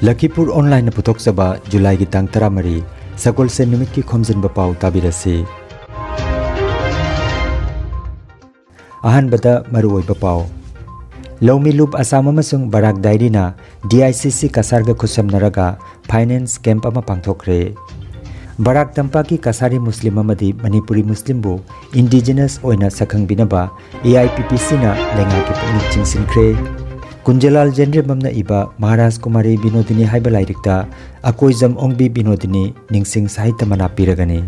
Lakhipuronline putoksaba July gi tang 13 Sakol se numit ki Khomjinba Pao tabirasi. Ahanbada maruoiba pao. Lomi loop Assam amasung Barak Dairi na DICC kasarga khusamnaraga finance camp ama pangthokre. Barak Tampak ki kasari Muslim amadi Manipuri Muslim bu indigenous oina sakhangbinaba AIPPC na lenga ki pungning chingsinkhre. Kunjalal genre mamna iba Maharaj Kumari Binodini haiba lairikta akoizam ongbi Binodini ningsing sahitya mana piragani.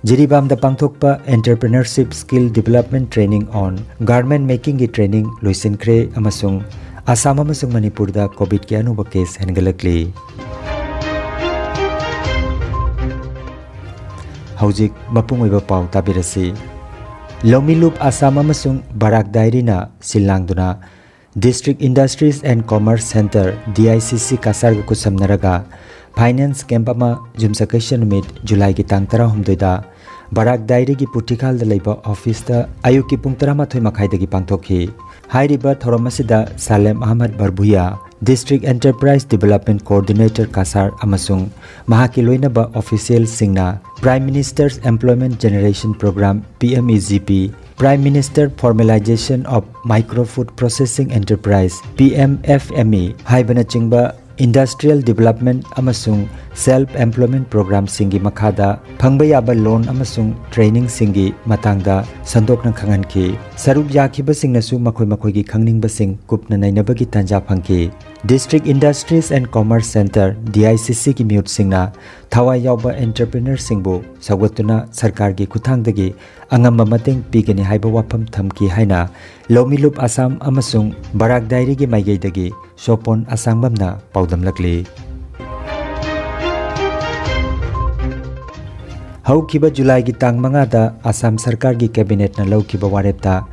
Jiribam da pangthokpa entrepreneurship skill development training on garment making ki training loisinkhre amasung Assam amasung Manipur da COVID ki anuba case hengalakli. Haujik mapungoiba pau tabirasi. Lomi loop Assam amasung Barak Dairi na silangduna District Industries and Commerce Center DICC kasarga kusamnaraga finance camp ama jumsakasya numit July ki tang 13 da Barak Dairi ki Putikal da leiba office da ayuki pung 13 makhai da gi pangthokhi. Hairiba thoramasida Salem Ahmad Barbuya District Enterprise Development Coordinator Kasar amasung mahaki loinaba official singna Prime Minister's Employment Generation Program PMEGP Prime Minister Formalization of Micro Food Processing Enterprise PMFME haibana chingba Industrial Development amasung Self-Employment Program singi makhada phangba yaba loan amasung training singi matangda sandokna khanganki. Saruk yakhiba singnasu makhoi gi khangningbा sing kupna nainabagi tanja phangki. District Industries and Commerce Center DICC ki mute singna thawai yawba entrepreneur singbu sawatuna sarkar gi kuthangdagi angamba mateng pigani haiba wafam thamki haina Lomi loop Assam amasung Barak Dairi gi maigeidagi Sopon asangbamna paudamlakli. Haukiba July gi tang 5 da Assam sarkar gi cabinet na laukiba warepta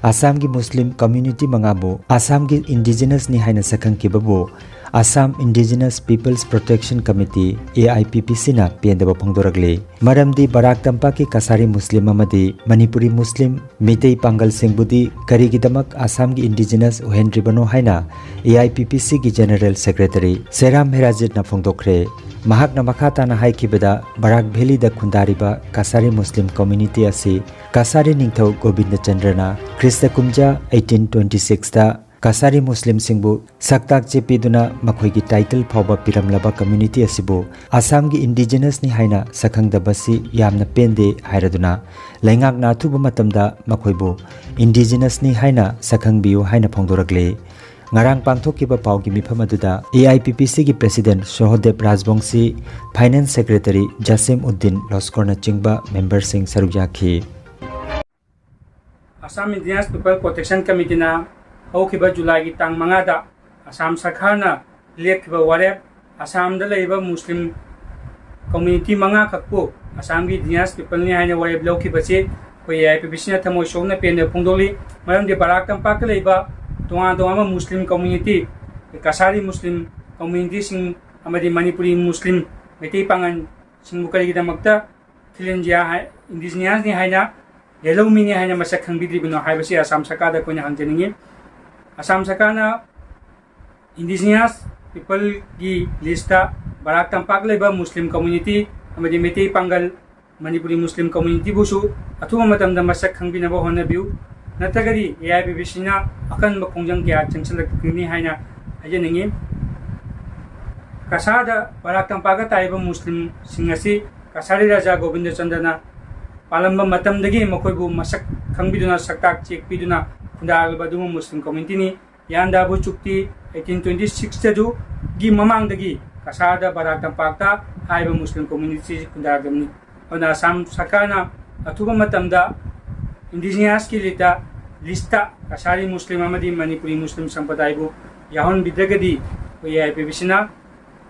Assam gi Muslim community mangabu Assam gi indigenous ni haina sakhang kibabu Assam Indigenous Peoples Protection Committee AIPPC na pendaba phangdoragli. Maramdi Barak Tampak ki kasari Muslim amadi Manipuri Muslim Mitei Pangal Singbudi karigidamak Assam gi indigenous uhendribano haina AIPPC gi General Secretary Seram Herajit na phangdokre. Mahak na makata na haikibada Barak Valley da khundariba kasari Muslim community asi kasari ningthau Govinda Chandrana Krista Kumja 1826 da kasari Muslim singbu saktak chepiduna makhoigi title phawba piramlaba community asibu Assam gi indigenous ni haina sakhangda basi yamna pende hairaduna laingak na thuba matamda makhoibu indigenous ni haina sakhangbiu haina phongdorakle. Ngarang pangthokiba pawgi mifam aduda AIPPC gi President Sohodep Rajbongsi Finance Secretary Jasim Uddin Loskor na chingba member sing sarujaki. Assam Indigenous People Protection Committee na haukiba July gi tang 5 da Assam sarkar na lekhiba warep Assam da leiba Muslim community manga khakpu Assam gi Indigenous people ni haina warep lokhiba che ko AIPPC na thamoi shongna pende phongdoli maram de Barak Tampak leiba Tunga Muslim community kasari Muslim community sing amadi Manipuri Muslim Mitei Pangan sing bukari gidamakta Thilenjia indigenous ni haina yellow mini haina masak hangbidri bino haibasi Assam sarkar da koina hangjeningi Assam sarkar na indigenous people gi lista Barak Tampak leba Muslim community amadi Mitei Pangal Manipuri Muslim community busu atuma matamda masak hangbinaba honabiu Natagari AIPPC na akan makungjang kaya changsalakni haina ajaningi kasada Barak Tampak taiba Muslim singasi kasari Raja Govinda Chandrana palamba matamdagi makoibu masak khangbiduna saktak chekpiduna khundaralbaduma Muslim community ni yanda bu chukti 1826 tadu gi mamangdagi kasada Barak Tampak ta haiba Muslim community khundargamni ona Assam sarkarna athuba matamda indigenous ki lista kasari Muslim amadi Manipuri Muslim sampradaya bu yahon bidagadi AIPPC na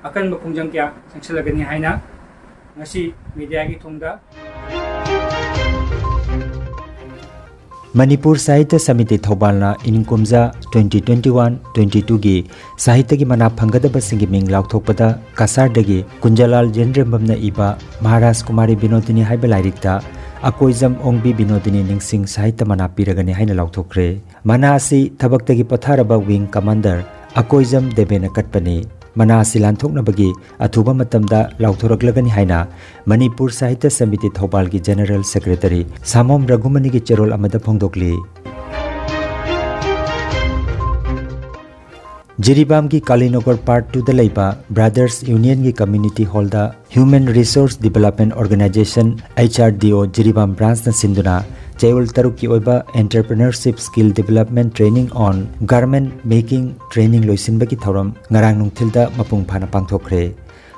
akan makungjang kya sangsalagani haina ngasi media gi thongda Manipur Sahitya Samiti Thobalna Inkumja 2021-22 gi Sahitya gi mana phangadaba singi ming laukthokpada kasardagi Kunjalal Jenrembamna iba Maharaj Kumari Binodini haiba lairikta akoizam ongbi Binodini ningsing sahitya mana piragani haina lauthokre. Mana asi thabaktagi patharaba wing commander akoizam debena katpani mana silanthoknabagi athuba matamda lauthoroklagani haina Manipur Sahitya Samiti Thopal gi General Secretary Samom Ragumani gi cherol amada phongdokli Jiribam ki Kalinagar Part 2 da laiba Brothers Union ki Community Hall da Human Resource Development Organization HRDO Jiribam branch na sinduna Chayul Taruk ki oiba Entrepreneurship Skill Development Training on Garment Making Training loisinba ki thoram ngarang nungthil da mapung phana pangthokre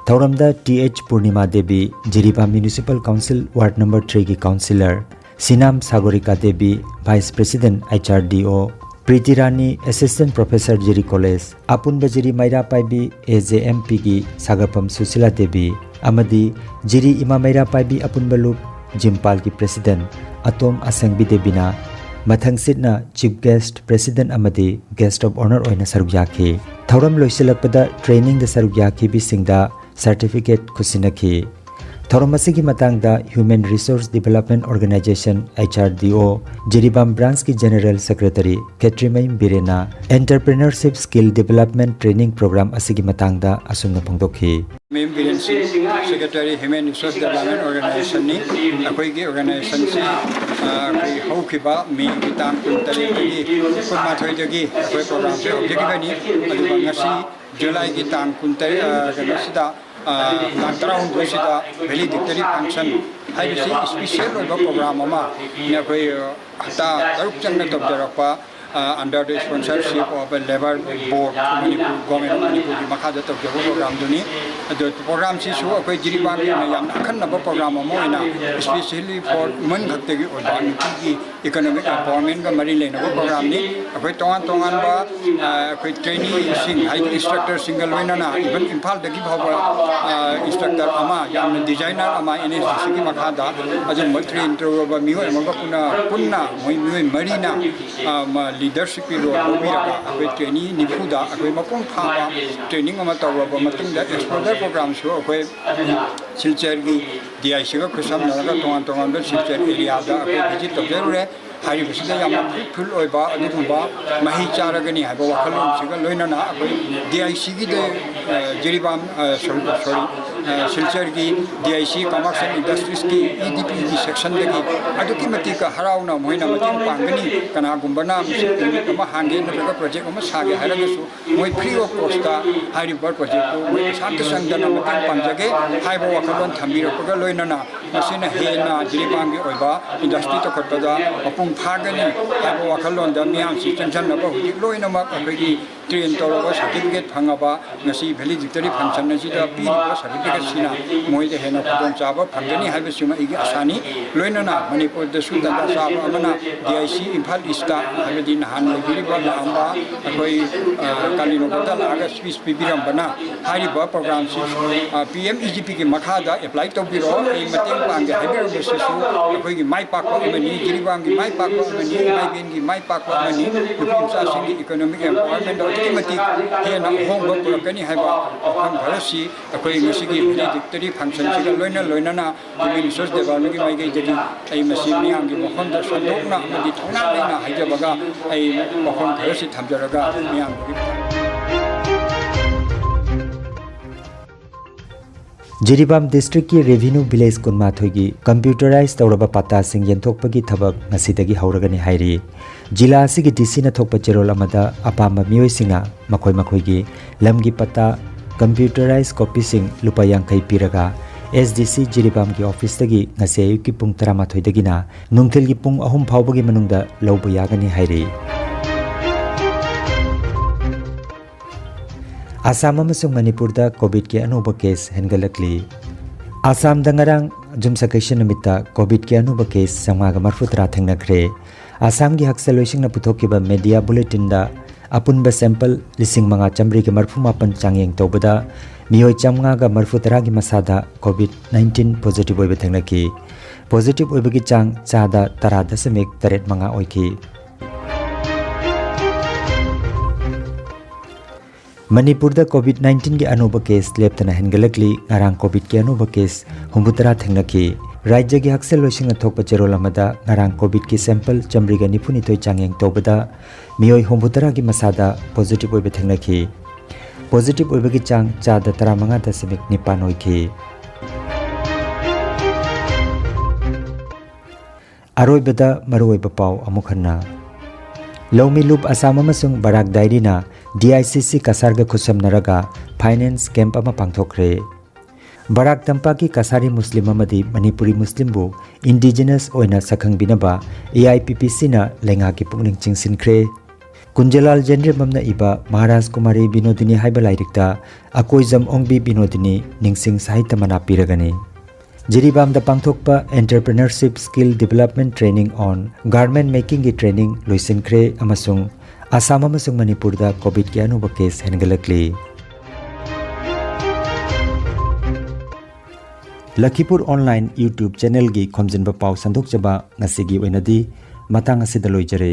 thoram da TH Purnima Devi Jiribam Municipal Council Ward number 3 ki councillor Sinam Sagorika Devi Vice President HRDO Priti Rani Assistant Professor Jiri College Apun Bajiri Maira Paibi AJMP gi Sagapam Susila Devi Amadi Jiri Ima Maira Paibi Apun Balup Jimpal ki President Atom Asangbi Devina Mathang Sidna Chief Guest President Amadi Guest of Honor Oina Sarugyaki Thauram Loisilakpada Training the Sarugyaki bi Singda Certificate Kusinaki Thoramasigi Matangda Human Resource Development Organization HRDO Jiribam Branch ki General Secretary Ketrimai Birena Entrepreneurship Skill Development Training Program asigi matangda asumna phongdokhi Mem Biren Secretary Human Resource Development Organization ni akoi gi organization se akoi haukiba me bitang kuntari gi kuma thoi gi akoi program se objective ni adu ngasi July gi tang kuntari ga sida Nantarang Dosida valedictory function haibisi special oiba program ama ni akoi hata taruk changna tabjarakpa under the sponsorship of a labor board Manipur government of Manipur ki makha da tabjabu program duni the program si su akoi Jiribam ni yam akhanna program ama ina especially for women khakte gi oiba ki economic empowerment ga mari lena program ni akoi tongan ba akoi trainee sing high instructor single loina na even Imphal da gi bhawa instructor ama yam designer ama NSDC ki makha da ajin matri intro ba miyo emanga punna moi marina leadership ro lobiraga akoi trainee nifuda akoi mapung phaba training ama tawaba matungda exposure program so akoi silchar gi DIC ga khusam naraga tongan da silchar area da akoi visit tabjare hari bisida yam full oiba adugumba mahi charagani haiba wakhalom siga loina na akoi DIC gi de Jiribam silchar gi DIC commercial industries ki EDP gi section de gi aduki matika harauna moina mating pangani kana gumbana ama hange na project ama sage haragasu moi free of cost da hari bar project ko moi shant sangdana mating pangjage haiba wakhalon thamira ko loina na masina hena Jiribam gi oiba industry to khotada apung phagani haiba wakhalon da miyam si chanchan na ba hu loina ma akoi train tawaba certificate phangaba ngasi valedictory function na sida pi certificate sina moi de hena khudon chaba phangani haiba sima igi asani loina na Manipur da su da saba amana DIC Imphal East habedi nahan lagiri ba amba akoi Kalinagar da laga Swiss pibiram bana hari ba program si PM EGP ki makha da apply to biro ei mateng pang ga haber ba su akoi gi mai pak ko mani Jiribam gi mai pak ko mani mai ben gi mai pak ko mani upim sa singi economic empowerment ultimately hena hong ba kani haiba kham bharasi akoi ngasi gi valedictory function si loina na human resource development gi mai gi jadi ai masi miyam gi mokhon da sandokna amadi thona leina haijabaga ai mokhon bharasi thamjaraga miyam Jiribam District ki Revenue Village Kunmathoi gi computerized tawraba pata sing yenthokpagi thabak ngasidagi hauragani hairi jila asigi DC na thokpa cherol amada apama mioi singa makhoi gi lamgi pata computerized copy sing lupa yangkai piraga SDC Jiribam ki office tagi ngase ayuki pung 13 dagina nungthil gi pung 3 phawbagi manungda lawba yagani hairi Assam amasung Manipur da COVID ki anuba case hengalakli Assam da ngarang jumsakation namita COVID ki anuba case samaga marfutra thengnakre Assam gi haksal loising na puthokiba media bulletin da apunba sample lising manga chamri ki marfumapan changyeng tobada miyoi chamnga ga marfutra gi masada COVID-19 positive oiba thengnaki positive oiba gi chang chada 10.8 manga oiki Manipur da COVID-19 ki anuba case leptana hengalakli ngarang COVID ki anuba case humbutara thengnaki Rajya gi haksel loising na thokpa cherol amada ngarang COVID ki sample chamri ga nipuni toi changyeng tobada miyoi humbutara gi masada positive oiba thengnaki positive oibagi chang chada 15.9 oikhi aroibada maroiba pau amukhanna Lomi Loop Assam amasung Barak Dairi na DICC Kasarga Khusamnaraga Finance Camp ama pangthokre Barak Tampak ki Kasari Muslim amadi Manipuri Muslim bu indigenous oina sakhang binaba AIPPC na lenga ki pungning chingsinkhre Kunjalal Genre mamna iba Maharaj Kumari Binodini haiba lairikta akoijam ongbi Binodini ningsing sahitya mana piragani Jiribam da pangthokpa entrepreneurship skill development training on garment making ki training loisinkhre amasung Assam amasung Manipur da COVID ki anuba case hengalakli Lakhipuronline YouTube channel gi Khomjinba Pao sandok jaba ngasigi oinadi matang asida loijare